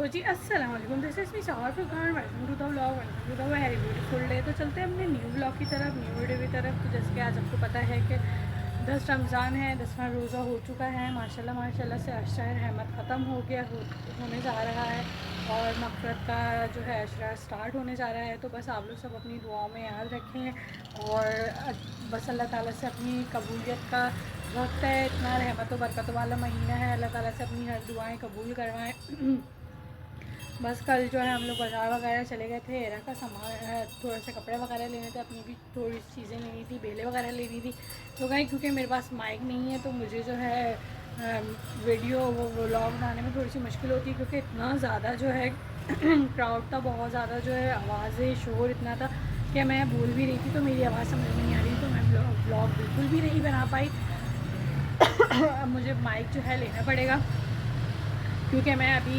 जी अस्सलाम वालेकुम, this is me Shehar Furqan, welcome to the vlog, welcome to the very beautiful day. तो चलते हैं अपने न्यू व्लॉग की तरफ, न्यू वीडियो की तरफ। तो जैसे कि आज आपको पता है कि 10 रमज़ान है, 10वां रोज़ा हो चुका है। माशाल्लाह माशाल्लाह से अशरा रहमत ख़त्म हो गया होने जा रहा है और मग़फ़िरत का जो है अशरा स्टार्ट होने जा रहा है। तो बस आप लोग सब अपनी दुआओं में याद रखें और बस अल्लाह ताला से अपनी कबूलियत का वक्त है। इतना रहमत व बरकत वाला महीना है, अल्लाह ताला से अपनी हर दुआएं कबूल करवाएं। बस कल जो है हम लोग बाज़ार वगैरह चले गए थे, एरा का सामान थोड़े से कपड़े वगैरह लेने थे, अपनी भी थोड़ी चीज़ें लेनी थी, बेलें वगैरह लेनी थी। तो गई, क्योंकि मेरे पास माइक नहीं है तो मुझे जो है वीडियो वो व्लॉग बनाने में थोड़ी सी मुश्किल होती है, क्योंकि इतना ज़्यादा जो है क्राउड था, बहुत ज़्यादा जो है आवाज़ें शोर इतना था कि मैं बोल भी रही थी तो मेरी आवाज़ समझ में नहीं आ रही, तो मैं व्लॉग बिल्कुल भी नहीं बना पाई। अब मुझे माइक जो है लेना पड़ेगा, क्योंकि मैं अभी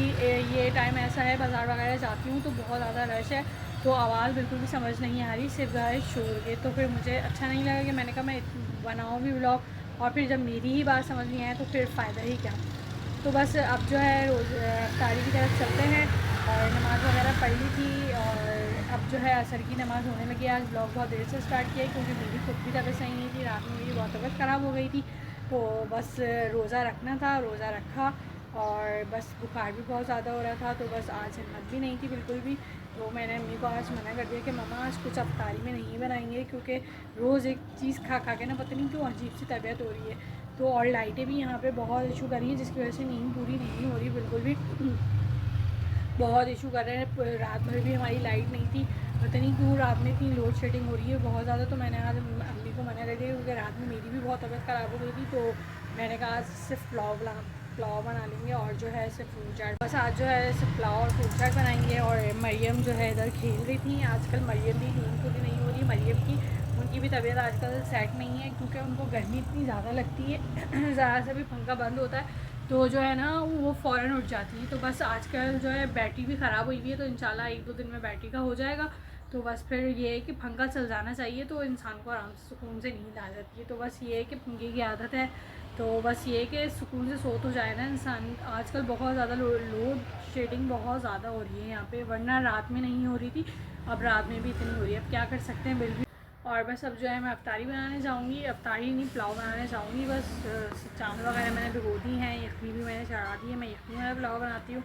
ये टाइम ऐसा है बाज़ार वगैरह जाती हूँ तो बहुत ज़्यादा रश है, तो आवाज़ बिल्कुल भी समझ नहीं आ रही सिर्फ गाय शोर के। तो फिर मुझे अच्छा नहीं लगा कि मैंने कहा मैं बनाऊँ भी व्लॉग और फिर जब मेरी ही बात समझ नहीं आए तो फिर फ़ायदा ही क्या। तो बस अब जो है रोज़ इफ्तारी की तरफ चलते हैं और नमाज़ वगैरह पढ़ ली थी और अब जो है असर की नमाज़ होने लगी। आज ब्लॉग बहुत देर से स्टार्ट किया क्योंकि मेरी खुद भी तबीयत सही नहीं थी, रात में मेरी बहुत तबीयत ख़राब हो गई थी, तो बस रोज़ा रखना था, रोज़ा रखा और बस बुखार भी बहुत ज़्यादा हो रहा था, तो बस आज हिम्मत भी नहीं थी बिल्कुल भी। तो मैंने अम्मी को आज मना कर दिया कि मम्मा आज कुछ अफ्तारी में नहीं बनाएंगे, क्योंकि रोज़ एक चीज़ खा खा के ना पता नहीं क्यों अजीब सी तबीयत हो रही है। तो और लाइटें भी यहाँ पे बहुत इशू कर रही हैं, जिसकी वजह से नींद पूरी नहीं हो रही बिल्कुल भी, बहुत इशू कर रहे हैं। रात भर भी हमारी लाइट नहीं थी, पता नहीं क्यों रात में इतनी लोड शेडिंग हो रही है बहुत ज़्यादा। तो मैंने आज अम्मी को मना कर दिया, क्योंकि रात में मेरी भी बहुत तबीयत ख़राब हो गई थी, तो मैंने कहा आज सिर्फ पुलाव बना लेंगे और जो है सिर्फ फ्रूट चाट। बस आज जो है सिर्फ पुलाव और फ्रूट चाट बनाएंगे। और मरियम जो है इधर खेल रही थी, आजकल मरियम भी नींद पूरी नहीं हो रही मरियम की, उनकी भी तबीयत आजकल सेट नहीं है, क्योंकि उनको गर्मी इतनी ज़्यादा लगती है ज़रा सा भी पंखा बंद होता है तो जो है ना वो फ़ौरन उठ जाती है। तो बस आजकल जो है बैटरी भी ख़राब हुई हुई है, तो इंशाल्लाह 1-2 दिन में बैटरी का हो जाएगा। तो बस फिर ये है कि पंखा चल जाना चाहिए तो इंसान को आराम से सुकून से नींद आ जाती है। तो बस ये है कि पंखे की आदत है, तो बस ये है कि सुकून से सो तो जाए ना इंसान। आजकल बहुत ज़्यादा लोड शेडिंग बहुत ज़्यादा हो रही है यहाँ पे, वरना रात में नहीं हो रही थी, अब रात में भी इतनी हो रही है। अब क्या कर सकते हैं, बिल भी। और बस अब जो है मैं अफ्तारी बनाने जाऊँगी, अफ्तारी नहीं पुलाव बनाने जाऊँगी। बस चावल वगैरह मैंने भिगो दी हैं, यखनी भी मैंने चढ़ा दी है, मैं यखनी वाला पुलाव बनाती हूँ।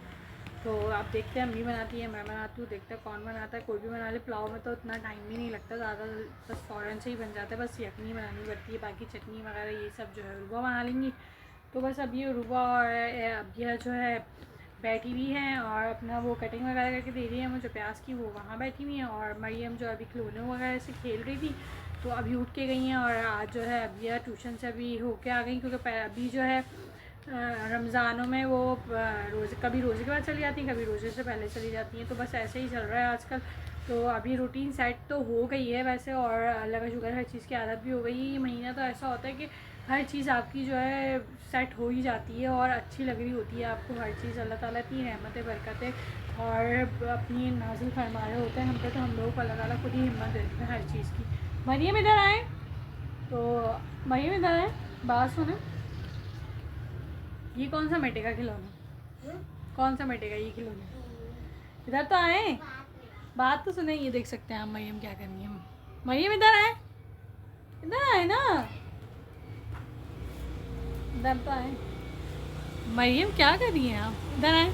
तो आप देखते हैं अम्मी बनाती है, मैं बनाती हूँ, देखते हैं कौन बनाता है। कोई भी बना ले, पुलाव में तो इतना टाइम भी नहीं लगता ज़्यादा, बस फ़ौरन से ही बन जाता है, बस यखनी बनानी पड़ती है, बाकी चटनी वगैरह ये सब जो है रुबा बना लेंगी। तो बस अब ये रुबा और अब यह जो है बैठी हुई हैं और अपना वो कटिंग वगैरह करके दे रही है मुझे प्याज की, वो वहाँ बैठी हुई हैं। और मरियम जो अभी खिलौने वगैरह से खेल रही थी तो अभी उठ के गई हैं, और आज जो है अभी यह ट्यूशन से अभी होके आ गई, क्योंकि अभी जो है रमज़ानों में वो कभी रोज़े के बाद चली जाती हैं, कभी रोज़े से पहले चली जाती हैं, तो बस ऐसे ही चल रहा है आजकल। तो अभी रूटीन सेट तो हो गई है वैसे, और अल्लाह का शुक्र हर चीज़ की आदत भी हो गई है। ये महीना तो ऐसा होता है कि हर चीज़ आपकी जो है सेट हो ही जाती है और अच्छी लग रही होती है आपको हर चीज़। अल्लाह ताला इतनी रहमतें बरकतें और अपनी नाज़िल फरमा रहे होते हैं हम पे, तो हम लोगों को अल्लाह ताला खुद ही हिम्मत देते हैं हर चीज़ की। मरियम इधर आए, तो मरियम इधर आए, बात सुने। ये कौन सा मिट्टी का खिलौना, कौन सा मिट्टी का ये खिलौना, इधर तो आए, बात तो सुने। ये देख सकते हैं आप मरियम क्या कर रही है। मरियम इधर आए, इधर आए ना, इधर तो आए। मरियम क्या कर रही हैं आप, इधर आए।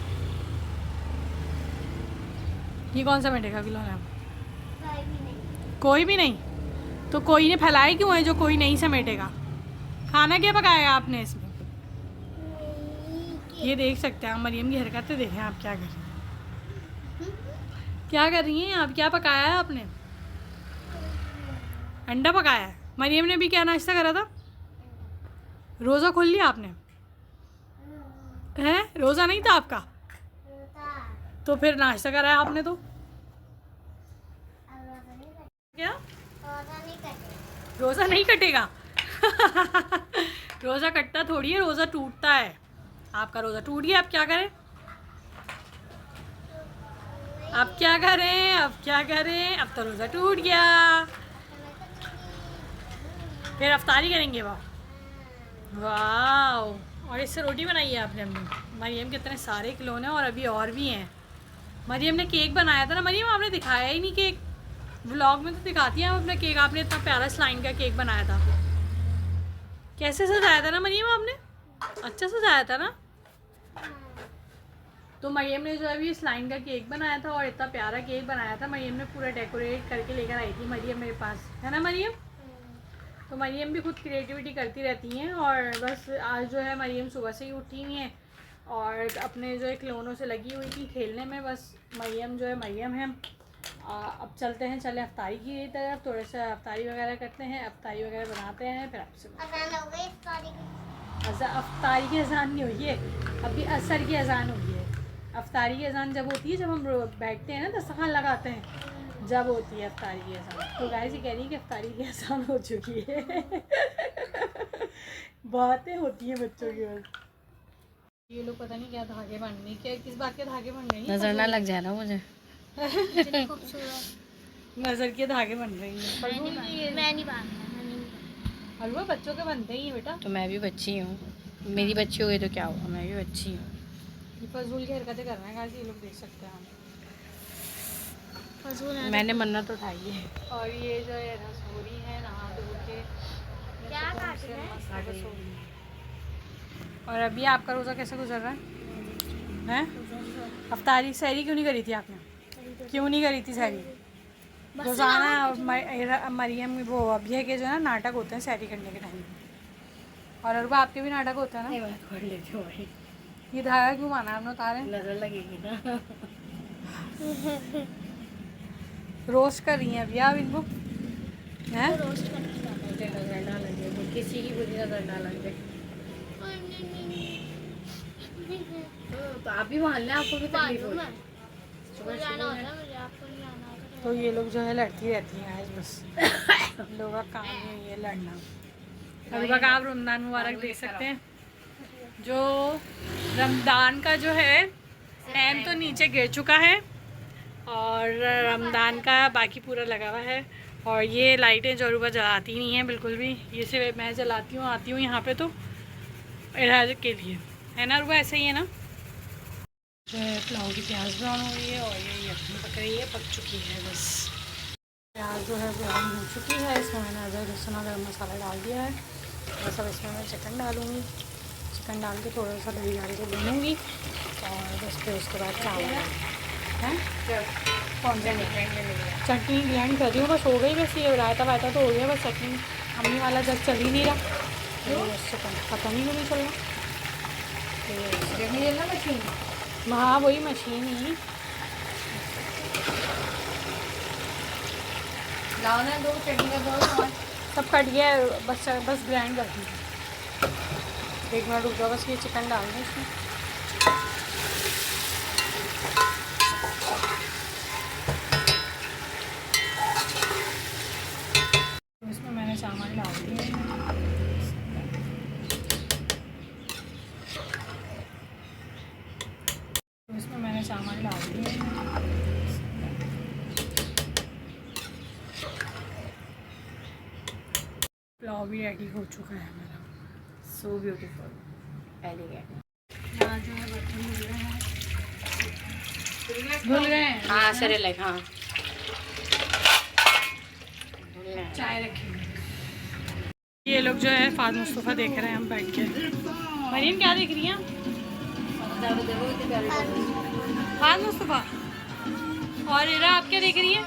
ये कौन सा मिट्टी का खिलौना है, कोई भी नहीं, तो कोई ने फैलाए क्यों है जो कोई नहीं समेटेगा। खाना क्या पकाया आपने इसमें, ये देख सकते हैं आप मरियम की हरकतें देखें आप क्या कर रही हैं आप, क्या पकाया है आपने, अंडा पकाया है। मरियम ने भी क्या नाश्ता करा था, रोज़ा खोल लिया आपने, हैं रोज़ा नहीं था आपका, तो फिर नाश्ता कराया आपने तो क्या, रोज़ा नहीं कटेगा रोज़ा कटता थोड़ी है, रोज़ा टूटता है। आपका रोज़ा टूट गया, अब क्या करें, अब क्या करें, अब क्या करें, अब तो रोज़ा टूट गया, फिर अफ्तारी करेंगे। वाह, और इससे रोटी बनाई है आपने। अम्मी मरियम के इतने सारे खिलौने और अभी और भी हैं। मरियम ने केक बनाया था ना। मरियम आपने दिखाया ही नहीं केक, व्लॉग में तो दिखाती हैं आप अपना केक। आपने इतना प्यारा स्लाइन का केक बनाया था, कैसे सजाया था ना मरियम आपने, अच्छा सजाया था ना। तो मरियम ने जो है ये स्लाइन का केक बनाया था और इतना प्यारा केक बनाया था। मरियम ने पूरा डेकोरेट करके लेकर आई थी मरियम मेरे पास, है ना मरियम। तो मरियम भी खुद क्रिएटिविटी करती रहती हैं। और बस आज जो है मरियम सुबह से ही उठी हुई हैं और अपने जो है खिलौनों से लगी हुई थी खेलने में। बस मरियम जो है मरियम है। अब चलते हैं, चले अफ्तारी की तरफ, थोड़े से अफ्तारी वगैरह करते हैं, अफ्तारी वगैरह बनाते हैं, फिर आपसे अफ्तारी की अजान नहीं हुई है अभी, असर की अजान हुई है। अफ्तारी की अजान जब होती है, जब हम बैठते हैं ना दस्तरखान लगाते हैं, जब होती है अफ्तारी की अजान। तो गाइस ये कह रही है कि अफ्तारी की अजान हो चुकी है। बातें होती हैं बच्चों की। बस ये लोग पता नहीं क्या धागे बनने, क्या किस बात के धागे बन रहे हैं, नजर ना लग जाए ना मुझे। नजर के धागे बन रही है। मैं नहीं बांधना। हलवा बच्चों के बनते ही हैं बेटा। तो मैं भी बच्ची हूँ, मेरी बच्ची हो गई तो क्या हुआ, मैं भी बच्ची हूँ। ये फजूल की हरकतें कर रहे हैं गाइस, ये लोग देख सकते हैं हम। मैंने मन्नत उठाई है। और ये जो है रसोरी है, नहा धो के क्या काट रहे हैं? मस्त रसोई है। और अभी आपका रोज़ा कैसे गुजर रहा है? हैं? अफ्तारी सहरी क्यों नहीं करी थी आपने? क्यों नहीं करी थी सहरी? रोज़ाना मरियम वो अभी के जो है ना नाटक होते हैं सहरी करने के टाइम। और अरबा आपके भी नाटक होता है ना? कर लेती हूँ भाई। ये धागा क्यों माना आपने उतारे? नजर लगेगी ना। रोस्ट कर रही हैं अभी आप इनको, हैं? रोस्ट करके जाता मुझे नजर ना लगे, तो किसी की बुरी नजर ना लगे। तो आप भी मान लें, आपको भी तकलीफ होगी। जाना होता है मुझे, आपको नहीं आना होता। तो ये लोग जो है लड़ती रहती हैं आज, बस लोगों का काम ही है ये लड़ना। अरबा का आप रमज़ान मुबारक देख सकते हैं। जो रमज़ान का जो है टाइम तो नीचे गिर चुका है और रमज़ान का बाकी पूरा लगा हुआ है। और ये लाइटें जो अरूबा जलाती नहीं है बिल्कुल भी, ये सिर्फ मैं जलाती हूँ, आती हूँ यहाँ पे तो इलाज के लिए, है ना अरूबा, ऐसे ही है ना। जो है पुलाव की प्याज ब्राउन हो रही है और ये यखनी पक रही है, पक चुकी है। बस प्याज जो है ब्राउन हो चुकी है, इसमें मैंने अदरक लहसुन और गरम मसाला डाल दिया है। बस अब इसमें मैं चिकन डालूँगी, चिकन डाल के थोड़ा सा दही डाल के भूनूँगी और बस फिर उसके बाद चावल हैं। कौन सा चटनी ग्राइंड कर रही हूँ, बस हो गई। बस ये रायता वायता तो हो गया, बस चटनी अम्मी वाला जब चल ही नहीं रहा, पता नहीं क्यों नहीं चल रहा। मशीन, हाँ वही मशीन ही लाना दो चटनी का दो सब कट गया है, बस ग्राइंड कर दी। एक मिनट रुक जाओ, बस ये चिकन डाल दें इसमें। तो इसमें मैंने चावल डाल दिए, तो इसमें मैंने चावल डाल दिए। पुलाव भी रेडी हो चुका है मेरा। So beautiful, elegant. यहाँ जो है बर्तन धुल गए हैं। हाँ सरे लाइक, हाँ चाय रखी। ये लोग जो है फाद मुस्तफ़ा देख रहे हैं हम बैठ के। मरीम क्या देख रही हैं? फाद मुस्तफ़ा। और इरा आप क्या देख रही हैं?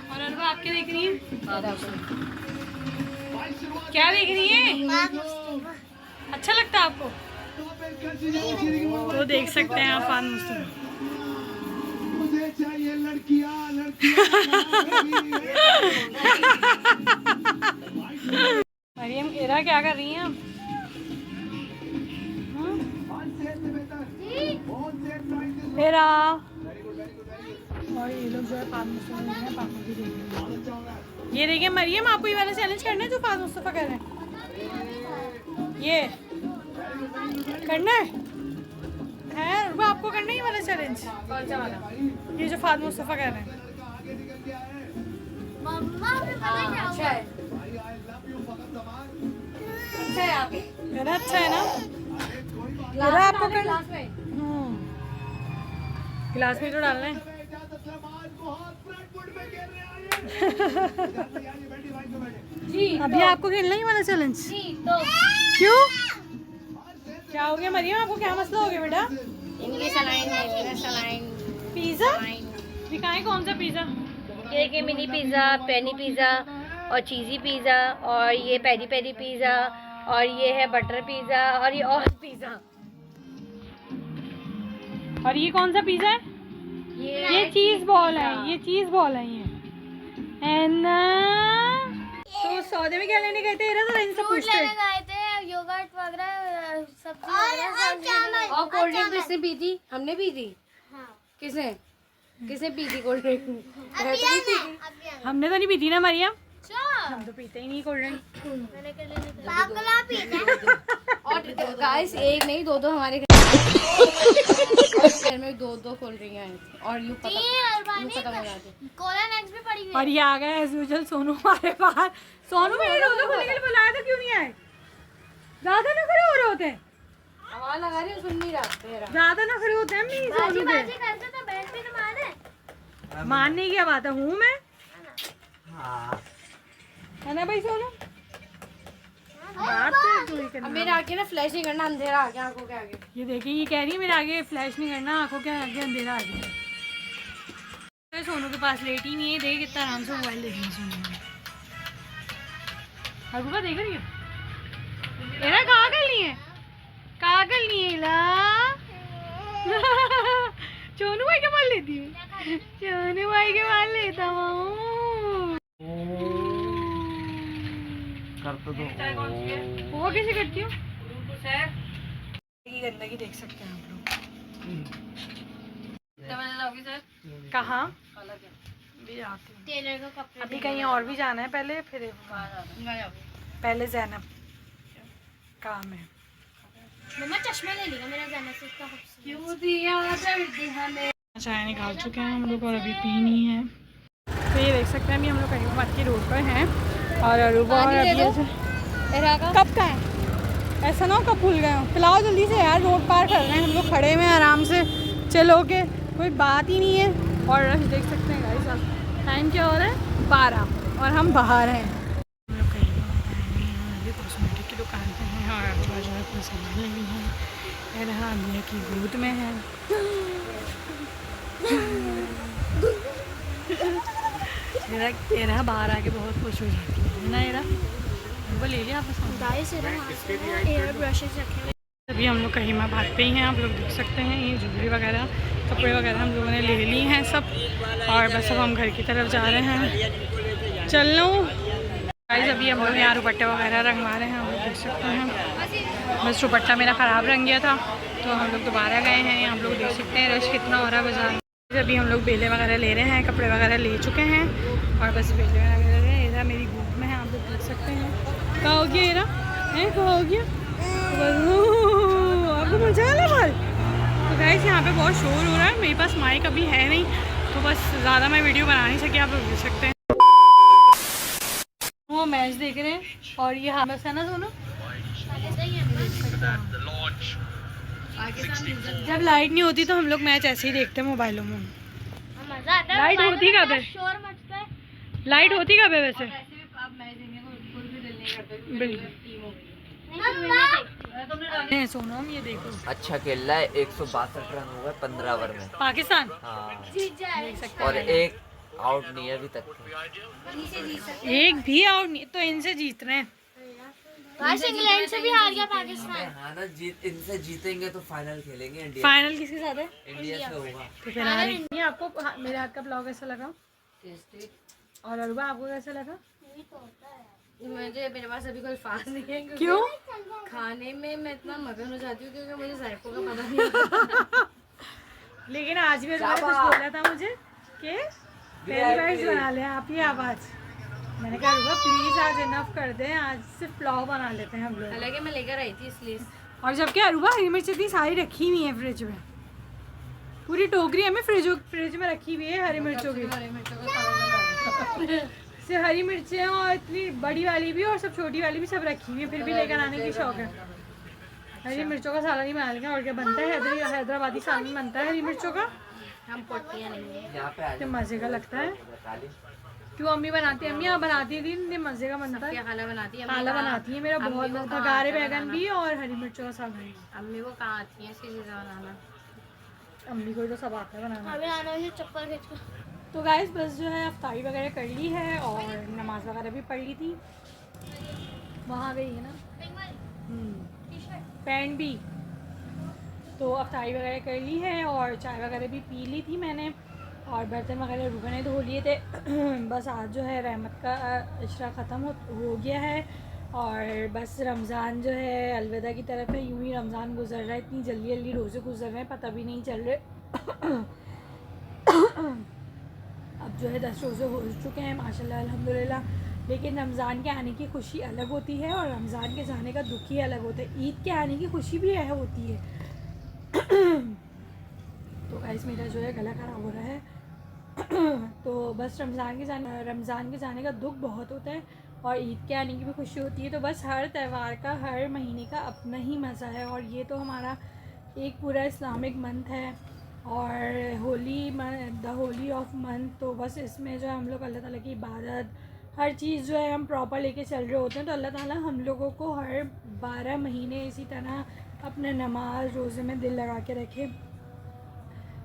और अरबा आप क्या देख रही हैं? क्या देख रही हैं? अच्छा लगता है आपको? तो देख सकते हैं आप फाद मुस्तफ़ा। मुझे चाहिए लड़कियां मरियम इरा क्या कर रही हैं आप? इरा और ये लोग जो है फाद मुस्तफ़ा देख रहे हैं, पापा भी देख रहे हैं। ये देखिए मरियम, आपको ये वाला चैलेंज करना है जो फाद मुस्तफ़ा कर रहे हैं, ये करना है रुबा, आपको करना है ये वाला चैलेंज। कौन सा वाला? ये जो फाद मुस्तफ़ा कर रहे हैं। अच्छा है, अच्छा है आप है ना, अच्छा है ना? इरा आपको करना। गिलास में तो डालना है। इजाजत समाज बहुत फ्रंट फुट में खेल रहे हैं जी अभी आपको खेलना ही वाला चैलेंज? जी तो क्यों, क्या हो गया मरियम, आपको क्या मसला हो गया बेटा? इनकी सलाइन है, मेरा सलाइन। पिज्जा दिखाएं, कौन सा पिज्जा? ये कि मिनी पिज़्ज़ा, पेनी पिज़्ज़ा और चीज़ी पिज़्ज़ा, और ये पेरी पेरी पिज़्ज़ा, और ये है बटर पिज़्ज़ा, और ये और पिज़्ज़ा। और ये कौन सा पिज्जा है? ये चीज बॉल है, ये चीज बॉल है ये। एंड तो सौदे में क्या लेने गए थे? तो इनसे फ्रूट पूछते लेने गए थे, योगर्ट वगैरह, सब्जी वगैरह। और कोल्ड ड्रिंक किसने पी थी? हमने पी थी। हाँ। किसने किसने पी थी कोल्ड ड्रिंक? हमने तो नहीं पी थी ना मरियम, अच्छा हम तो पीते ही नहीं कोल्ड ड्रिंक। मैंने कर लेने पागला पीना। और गाइस एक नहीं दो हमारे घर में दो कोल्ड ड्रिंक आए थे, और यूं खत्म हो जाते। कोला नेक्स्ट भी पड़ी हुई और ये आ गए एज यूजुअल सोनू हमारे पास। सोनू मैंने रोजा खोलने के लिए बुलाया था, क्यों नहीं आए? ज्यादा नखरे हो रहे होते हैं, आवाज लगा रही हूँ, सुन नहीं रहा तेरा। ज्यादा नखरे होते हैं अम्मी सोनू के। बाजी करते तो बहन भी तो माने। मानने की क्या बात है, हूँ मैं, है ना भाई सोनू? बात तो तू ही अब करना। मेरे आगे ना फ्लैश नहीं करना, अंधेरा आ गया आंखों के आगे। ये देखिए, ये कह रही है मेरे आगे फ्लैश नहीं करना, आंखों के आगे अंधेरा आ गया। तो सोनू के पास लेट ही नहीं है, देख कितना आराम से मोबाइल देख रही है सोनू। हरगुबा देख रही है, एरा कहाँ करनी है, कहाँ करनी है ला? सोनू भाई के बाल लेती है, सोनू भाई के बाल लेता हूँ। वो कैसे करती हूँ? गंदगी देख सकते हैं आप लोग। कहाँ भी आती हूँ, टेलर का कपड़े अभी कहीं और भी जाना है, पहले फिर पहले जैनब काम है। मम्मा चश्मा ले लेगा मेरा जाना से इतना खूबसूरत। क्यों दिया दर्द हमें। चाय निकाल चुके हैं हम लोग और अभी पीनी है। तो ये देख सकते हैं अभी हम लोग कहीं की रोड पर हैं और अरूबा और अभी कब का है, ऐसा ना हो कब भूल गए हो। पिलाओ जल्दी से यार, रोड पार कर रहे हैं हम लोग, खड़े हुए हैं आराम से, चलो के कोई बात ही नहीं है। और रश देख सकते हैं गाइस आप, टाइम क्या हो रहा है 12 और हम बाहर हैं। हम लोग कहीं अभी कॉस्मेटिक की दुकान पे हैं और अरूबा जो है कोई सामान लेनी है, यहाँ अम्मी की गोद में है। एरा बाहर आके बहुत खुश हो जाती है ना एरा। वो ले लिया आपने एयर ब्रशेस रखे हुए। अभी हम लोग कहीं में बात पे ही हैं, आप लोग देख सकते हैं ये ज्वेलरी वगैरह कपड़े वगैरह हम लोगों ने ले ली हैं सब, और बस अब हम घर की तरफ जा रहे हैं। चल लो गाइस, अभी हम लोग यहाँ दुपट्टे वगैरह रंगवा रहे हैं, हम लोग देख सकते हैं। बस दुपट्टा मेरा ख़राब रंग गया था तो हम लोग दोबारा गए हैं। आप लोग देख सकते हैं रश कितना हो रहा है बाजार। अभी हम लोग बेले वगैरह ले रहे हैं, कपड़े वगैरह ले चुके हैं और बस बेले वगैरह इधर मेरी गोद में है, आप लोग देख सकते हैं। क्या हो गया एरा, क्या हो गया? आपको मजा आ रहा है? तो गाइस यहाँ पे बहुत शोर हो रहा है, मेरे पास माइक अभी है नहीं तो बस ज़्यादा मैं वीडियो बना नहीं सकी, आप लोग देख सकते हैं। वो मैच देख रहे हैं और ये हाँ बस है ना दोनों। जब लाइट नहीं होती तो हम लोग मैच ऐसे ही देखते हैं मोबाइलों में। मजा आता है। लाइट होती कब है? शोर मचता है। लाइट होती कब है वैसे? बिल्कुल सोनम ये देखो, अच्छा खेल रहा है, 162 रन हो गए 15 ओवर में। पाकिस्तान हाँ, जीत जाए। देख सकते और हैं एक आउट नहीं है अभी तक। एक भी आउट नहीं, तो इनसे जीत रहे हैं। आज इंग्लैंड से भी हार गया पाकिस्तान। हाँ ना, इनसे जीतेंगे तो फाइनल खेलेंगे इंडिया। फाइनल किसके साथ है? इंडिया से होगा। तो फिर हारेंगे। आपको मेरे हाथ का ब्लॉग कैसा लगा और अरुबा आपको कैसा लगा? मुझे मेरे पास अभी कोई फास्ट नहीं है क्योंकि क्यों? खाने में मैं इतना मगन हो जाती हूँ क्योंकि मुझे जायकों का पता नहीं होता। लेकिन आज भी अरुबा ने कुछ बोला था मुझे कि फ्राइज बना ले आप ही आवाज़। मैंने कहा अरुबा प्लीज आज इनफ कर दें, आज सिर्फ पुलाव बना लेते हैं हम लोग। हालांकि मैं लेकर आई थी इसलिए। और जबकि अरुबा हरी मिर्च इतनी सारी रखी हुई है फ्रिज में, पूरी टोकरी हमें फ्रिज में रखी हुई है हरी मिर्चों की। हरी मिर्चों का सालन से हरी मिर्चें और इतनी बड़ी वाली भी और सब छोटी वाली भी सब रखी हुई है, फिर भी लेकर आने की शौक है। हरी मिर्चों का सालन ही बना लेंगे और क्या बनता है, हैदराबादी सालन बनता है हरी मिर्चों का। हम पोटियाँ नहीं है। यहाँ पे आ तो मज़े का लगता है। काली क्यों अम्मी बनाती है? अम्मी यहाँ बनाती है दिन मज़े का बनता क्या है। खाना बनाती है? खाला बनाती है मेरा बहुत बघारे बैगन भी और हरी मिर्चों का साग भी। अम्मी को कहाँ आती है ऐसी चीज़ें बनाना? अम्मी को तो सब आता है बनाना। अभी आना है चप्पल खींच कर। तो गाइस बस जो है अफ्तारी वगैरह कर ली है और नमाज़ वगैरह भी पढ़ ली थी। वहाँ गई है ना पैंट भी। तो अफ्तारी वगैरह कर ली है और चाय वगैरह भी पी ली थी मैंने और बर्तन वगैरह रुकने धो लिए थे। बस आज जो है रहमत का इशरा ख़त्म हो गया है और बस रमज़ान जो है अलविदा की तरफ है। यूँ ही रमज़ान गुजर रहा है, इतनी जल्दी जल्दी रोज़े गुजर रहे हैं पता भी नहीं चल रहे। अब जो है 10 रोज़े हो चुके हैं माशाल्लाह अल्हम्दुलिल्लाह। लेकिन रमज़ान के आने की खुशी अलग होती है और रमज़ान के जाने का दुख ही अलग होता है। ईद के आने की खुशी भी यह होती है। तो गाइस मेरा जो है गला ख़राब हो रहा है। तो बस रमज़ान के जाने का दुख बहुत होता है और ईद के आने की भी खुशी होती है। तो बस हर त्यौहार का हर महीने का अपना ही मज़ा है और ये तो हमारा एक पूरा इस्लामिक मंथ है और द होली ऑफ मंथ। तो बस इसमें जो है हम लोग अल्लाह ताला की इबादत हर चीज़ जो है हम प्रॉपर लेके चल रहे होते हैं। तो अल्लाह ताला हम लोगों को हर 12 महीने इसी तरह अपने नमाज रोज़े में दिल लगा के रखे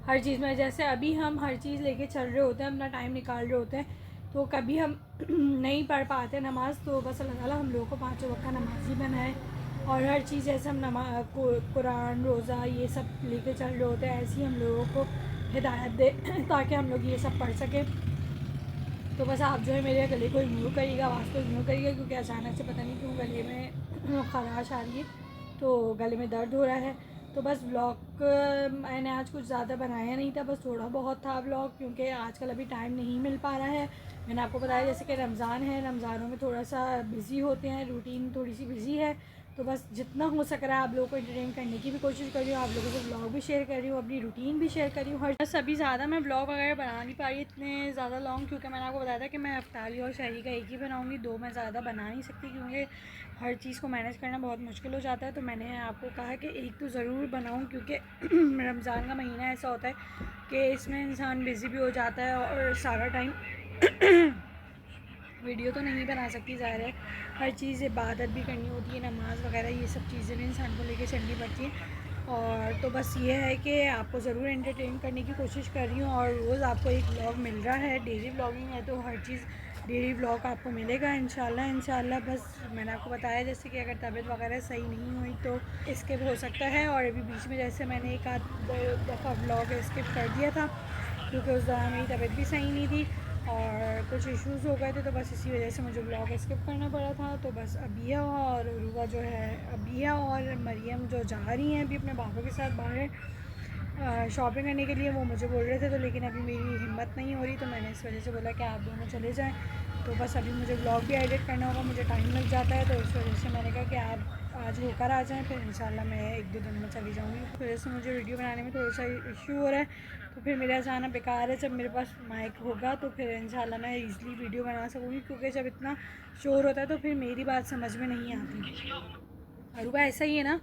हर चीज़ में। जैसे अभी हम हर चीज़ लेके चल रहे होते हैं, अपना टाइम निकाल रहे होते हैं, तो कभी हम नहीं पढ़ पाते नमाज़। तो बस अल्लाह ताला हम लोगों को 5 वक्त का नमाज़ी बनाए और हर चीज़ जैसे हम कुरान रोज़ा ये सब लेके चल रहे होते हैं ऐसे ही हम लोगों को हिदायत दे ताकि हम लोग ये सब पढ़ सकें। तो बस आप जो है मेरे गले को इग्नोर करिएगा, आवाज़ को इग्नोर करिएगा क्योंकि अचानक से पता नहीं क्यों गले में खराश आ रही है, तो गले में दर्द हो रहा है। तो बस व्लॉग मैंने आज कुछ ज़्यादा बनाया नहीं था, बस थोड़ा बहुत था व्लॉग क्योंकि आजकल अभी टाइम नहीं मिल पा रहा है। मैंने आपको बताया जैसे कि रमज़ान है, रमज़ानों में थोड़ा सा बिज़ी होते हैं, रूटीन थोड़ी सी बिज़ी है। तो बस जितना हो सक रहा है आप लोगों को एंटरटेन करने की भी कोशिश कर रही हूँ, आप लोगों से व्लॉग भी शेयर कर रही हूँ, अपनी रूटीन भी शेयर कर रही हूँ। हर बस अभी ज़्यादा मैं व्लॉग वगैरह बना नहीं पा रही इतने ज़्यादा लॉन्ग क्योंकि मैंने आपको बताया था कि मैं अफ्तारी और शहरी का एक ही बनाऊँगी, 2 मैं ज़्यादा बना नहीं सकती क्योंकि हर चीज़ को मैनेज करना बहुत मुश्किल हो जाता है। तो मैंने आपको कहा कि एक तो ज़रूर बनाऊँ क्योंकि रमज़ान का महीना ऐसा होता है कि इसमें इंसान बिज़ी भी हो जाता है और सारा टाइम वीडियो तो नहीं बना सकती, ज़ाहिर है हर चीज़ इबादत भी करनी होती है, नमाज़ वगैरह ये सब चीज़ें भी इंसान को लेके चलनी पड़ती हैं। और तो बस ये है कि आपको ज़रूर एंटरटेन करने की कोशिश कर रही हूँ और रोज़ आपको एक व्लॉग मिल रहा है, डेली व्लॉगिंग है तो हर चीज़ डेली व्लॉग आपको मिलेगा इंशाल्लाह। बस मैंने आपको बताया जैसे कि अगर तबीयत वगैरह सही नहीं हुई तो स्किप हो सकता है और अभी बीच में जैसे मैंने एक आध दफ़ा व्लॉग स्किप कर दिया था क्योंकि उस दौरान मेरी तबीयत भी सही नहीं थी और कुछ इश्यूज़ हो गए थे, तो बस इसी वजह से मुझे व्लॉग स्किप करना पड़ा था। तो बस अबिया और रुवा जो है, अबिया और मरियम जो जा रही हैं अभी अपने बाबा के साथ बाहर शॉपिंग करने के लिए, वो मुझे बोल रहे थे तो लेकिन अभी मेरी हिम्मत नहीं हो रही, तो मैंने इस वजह से बोला कि आप दोनों चले जाएं। तो बस अभी मुझे व्लॉग भी एडिट करना होगा, मुझे टाइम लग जाता है, तो इस वजह से मैंने कहा कि आप आज होकर आ जाएं, फिर इंशाल्लाह मैं 1-2 दिन में चली जाऊँगी। इस वजह से मुझे वीडियो बनाने में थोड़ा सा इशू हो रहा है, तो फिर मेरा जाना बेकार है। जब मेरे पास माइक होगा तो फिर इंशाल्लाह मैं ईज़िली वीडियो बना सकूँगी क्योंकि जब इतना शोर होता है तो फिर मेरी बात समझ में नहीं आती। अरूबा ऐसा ही है ना,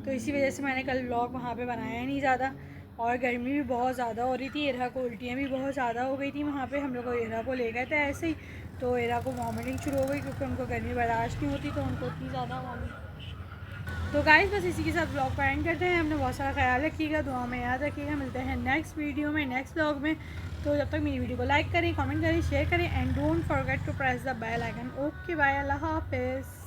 तो इसी वजह से मैंने कल व्लॉग वहाँ पे बनाया नहीं ज़्यादा और गर्मी भी बहुत ज़्यादा हो रही थी, एरा को उल्टियाँ भी बहुत ज़्यादा हो गई थी वहाँ पे। हम लोग एरा को ले गए थे ऐसे ही, तो एरा को वॉमिटिंग शुरू हो गई क्योंकि उनको गर्मी बर्दाश्त नहीं होती, तो उनको इतनी ज़्यादा वॉमिट। तो गाइस बस इसी के साथ व्लॉग का एंड करते हैं। हमने बहुत सारा ख्याल रखिएगा, दुआ में याद रखिएगा। मिलते हैं नेक्स्ट वीडियो में, नेक्स्ट व्लॉग में। तो जब तक मेरी वीडियो को लाइक करें, कमेंट करें, शेयर करें and don't forget to press the bell icon. Okay bye, अल्लाह हाफिज़।